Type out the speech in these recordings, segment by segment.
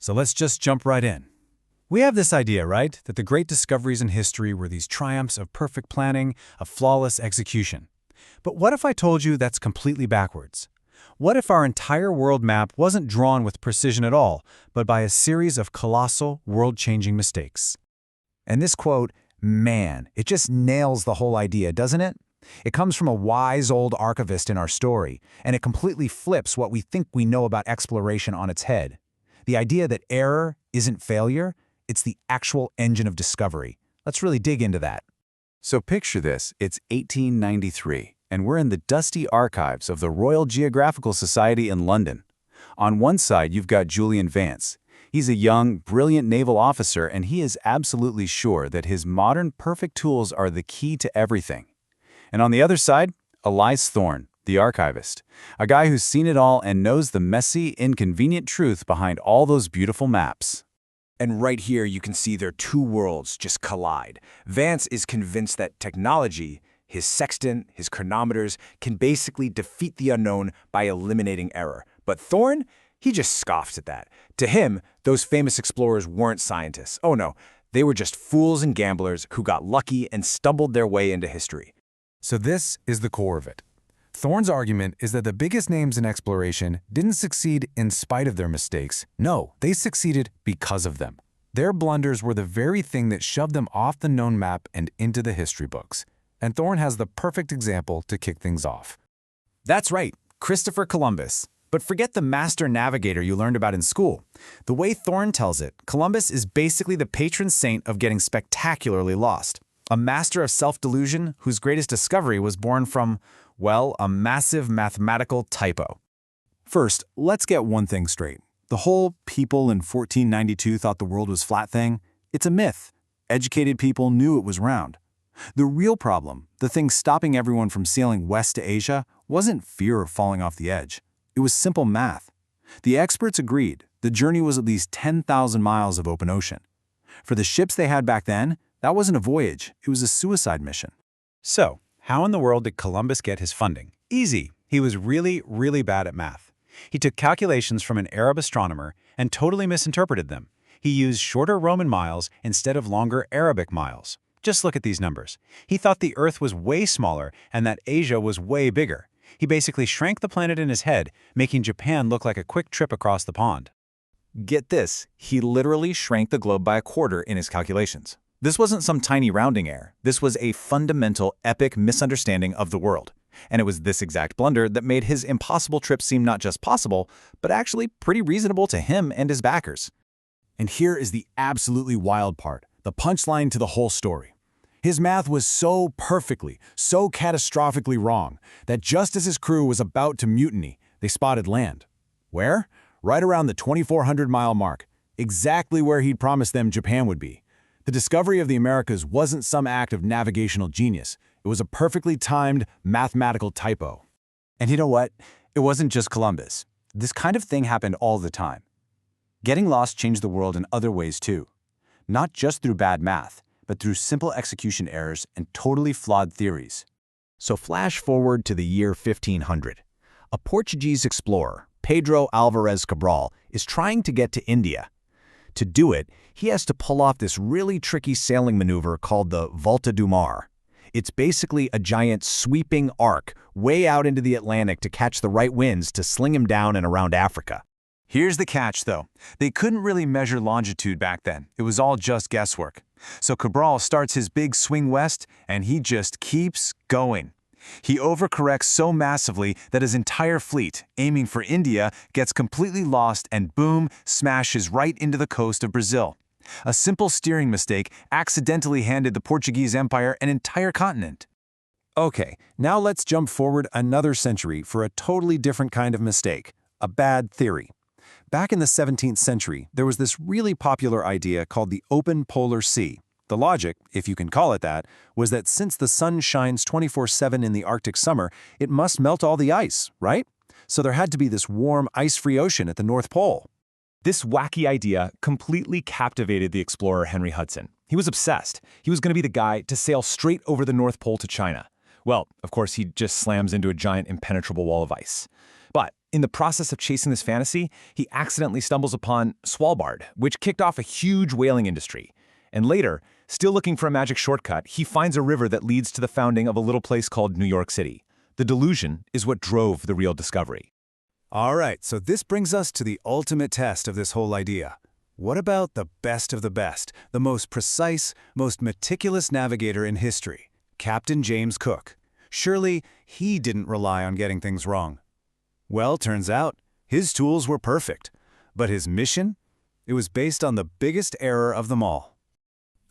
So let's just jump right in. We have this idea, right, that the great discoveries in history were these triumphs of perfect planning, of flawless execution. But what if I told you that's completely backwards? What if our entire world map wasn't drawn with precision at all, but by a series of colossal, world-changing mistakes? And this quote, man, it just nails the whole idea, doesn't it? It comes from a wise old archivist in our story, and it completely flips what we think we know about exploration on its head. The idea that error isn't failure, it's the actual engine of discovery. Let's really dig into that. So picture this, it's 1893, and we're in the dusty archives of the Royal Geographical Society in London. On one side, you've got Julian Vance. He's a young, brilliant naval officer, and he is absolutely sure that his modern perfect tools are the key to everything. And on the other side, Elias Thorne, the archivist, a guy who's seen it all and knows the messy, inconvenient truth behind all those beautiful maps. And right here, you can see their two worlds just collide. Vance is convinced that technology, his sextant, his chronometers, can basically defeat the unknown by eliminating error. But Thorne, he just scoffs at that. To him, those famous explorers weren't scientists. Oh no, they were just fools and gamblers who got lucky and stumbled their way into history. So this is the core of it. Thorne's argument is that the biggest names in exploration didn't succeed in spite of their mistakes. No, they succeeded because of them. Their blunders were the very thing that shoved them off the known map and into the history books. And Thorne has the perfect example to kick things off. That's right, Christopher Columbus. But forget the master navigator you learned about in school. The way Thorne tells it, Columbus is basically the patron saint of getting spectacularly lost. A master of self-delusion whose greatest discovery was born from, well, a massive mathematical typo. First, let's get one thing straight. The whole people in 1492 thought the world was flat thing, it's a myth. Educated people knew it was round. The real problem, the thing stopping everyone from sailing west to Asia, wasn't fear of falling off the edge. It was simple math. The experts agreed the journey was at least 10,000 miles of open ocean. For the ships they had back then, that wasn't a voyage, it was a suicide mission. So, how in the world did Columbus get his funding? Easy. He was really bad at math. He took calculations from an Arab astronomer and totally misinterpreted them. He used shorter Roman miles instead of longer Arabic miles. Just look at these numbers. He thought the Earth was way smaller and that Asia was way bigger. He basically shrank the planet in his head, making Japan look like a quick trip across the pond. Get this, he literally shrank the globe by a quarter in his calculations. This wasn't some tiny rounding error. This was a fundamental, epic misunderstanding of the world. And it was this exact blunder that made his impossible trip seem not just possible, but actually pretty reasonable to him and his backers. And here is the absolutely wild part, the punchline to the whole story. His math was so perfectly, so catastrophically wrong that just as his crew was about to mutiny, they spotted land. Where? Right around the 2,400-mile mark, exactly where he'd promised them Japan would be. The discovery of the Americas wasn't some act of navigational genius. It was a perfectly timed mathematical typo. And you know what? It wasn't just Columbus. This kind of thing happened all the time. Getting lost changed the world in other ways too. Not just through bad math, but through simple execution errors and totally flawed theories. So flash forward to the year 1500. A Portuguese explorer, Pedro Álvares Cabral, is trying to get to India. To do it, he has to pull off this really tricky sailing maneuver called the Volta do Mar. It's basically a giant sweeping arc way out into the Atlantic to catch the right winds to sling him down and around Africa. Here's the catch, though. They couldn't really measure longitude back then. It was all just guesswork. So Cabral starts his big swing west, and he just keeps going. He overcorrects so massively that his entire fleet, aiming for India, gets completely lost and boom, smashes right into the coast of Brazil. A simple steering mistake accidentally handed the Portuguese Empire an entire continent. Okay, now let's jump forward another century for a totally different kind of mistake, a bad theory. Back in the 17th century, there was this really popular idea called the open polar sea. The logic, if you can call it that, was that since the sun shines 24/7 in the Arctic summer, it must melt all the ice, right? So there had to be this warm, ice-free ocean at the North Pole. This wacky idea completely captivated the explorer Henry Hudson. He was obsessed. He was going to be the guy to sail straight over the North Pole to China. Well, of course, he just slams into a giant impenetrable wall of ice. But In the process of chasing this fantasy, he accidentally stumbles upon Svalbard, which kicked off a huge whaling industry. And later, still looking for a magic shortcut, he finds a river that leads to the founding of a little place called New York City. The delusion is what drove the real discovery. All right, so this brings us to the ultimate test of this whole idea. What about the best of the best, the most precise, most meticulous navigator in history, Captain James Cook? Surely he didn't rely on getting things wrong. Well, turns out, his tools were perfect. But his mission? It was based on the biggest error of them all.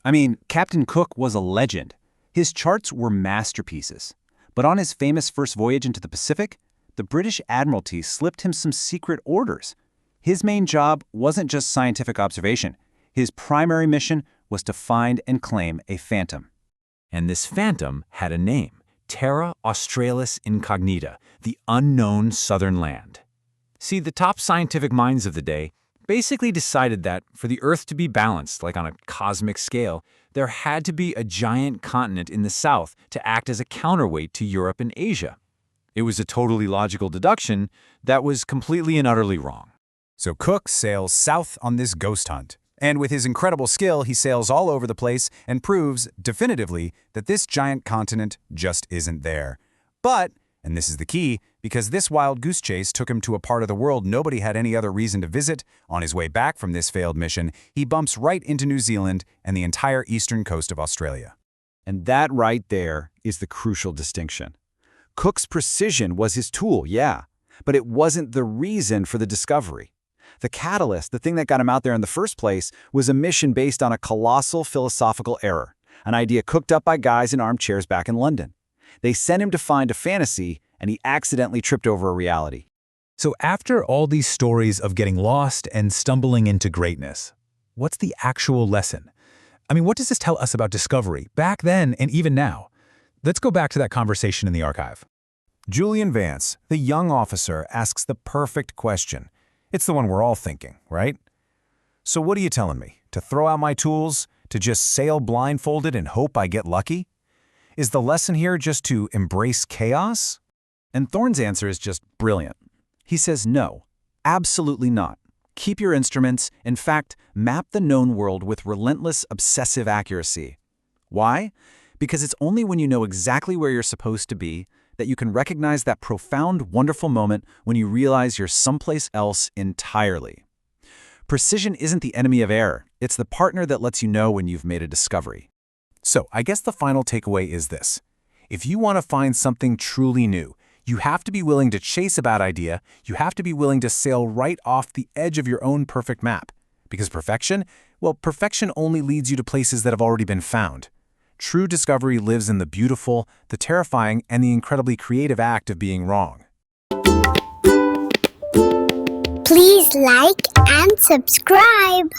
I mean, Captain Cook was a legend. His charts were masterpieces. But on his famous first voyage into the Pacific, the British Admiralty slipped him some secret orders. His main job wasn't just scientific observation. His primary mission was to find and claim a phantom. And this phantom had a name. Terra Australis Incognita, the unknown southern land. See, the top scientific minds of the day basically decided that for the Earth to be balanced, like on a cosmic scale, there had to be a giant continent in the south to act as a counterweight to Europe and Asia. It was a totally logical deduction that was completely and utterly wrong. So Cook sails south on this ghost hunt. And with his incredible skill, he sails all over the place and proves, definitively, that this giant continent just isn't there. But, and this is the key, because this wild goose chase took him to a part of the world nobody had any other reason to visit, on his way back from this failed mission, he bumps right into New Zealand and the entire eastern coast of Australia. And that right there is the crucial distinction. Cook's precision was his tool, yeah, but it wasn't the reason for the discovery. The catalyst, the thing that got him out there in the first place, was a mission based on a colossal philosophical error, an idea cooked up by guys in armchairs back in London. They sent him to find a fantasy, and he accidentally tripped over a reality. So after all these stories of getting lost and stumbling into greatness, what's the actual lesson? I mean, what does this tell us about discovery, back then and even now? Let's go back to that conversation in the archive. Julian Vance, the young officer, asks the perfect question. It's the one we're all thinking, right? So what are you telling me? To throw out my tools? To just sail blindfolded and hope I get lucky? Is the lesson here just to embrace chaos? And Thorne's answer is just brilliant. He says no, absolutely not. Keep your instruments. In fact, map the known world with relentless, obsessive accuracy. Why? Because it's only when you know exactly where you're supposed to be that you can recognize that profound, wonderful moment when you realize you're someplace else entirely. Precision isn't the enemy of error. It's the partner that lets you know when you've made a discovery. So I guess the final takeaway is this. If you want to find something truly new, you have to be willing to chase a bad idea. You have to be willing to sail right off the edge of your own perfect map. Because perfection only leads you to places that have already been found. True discovery lives in the beautiful, the terrifying, and the incredibly creative act of being wrong. Please like and subscribe.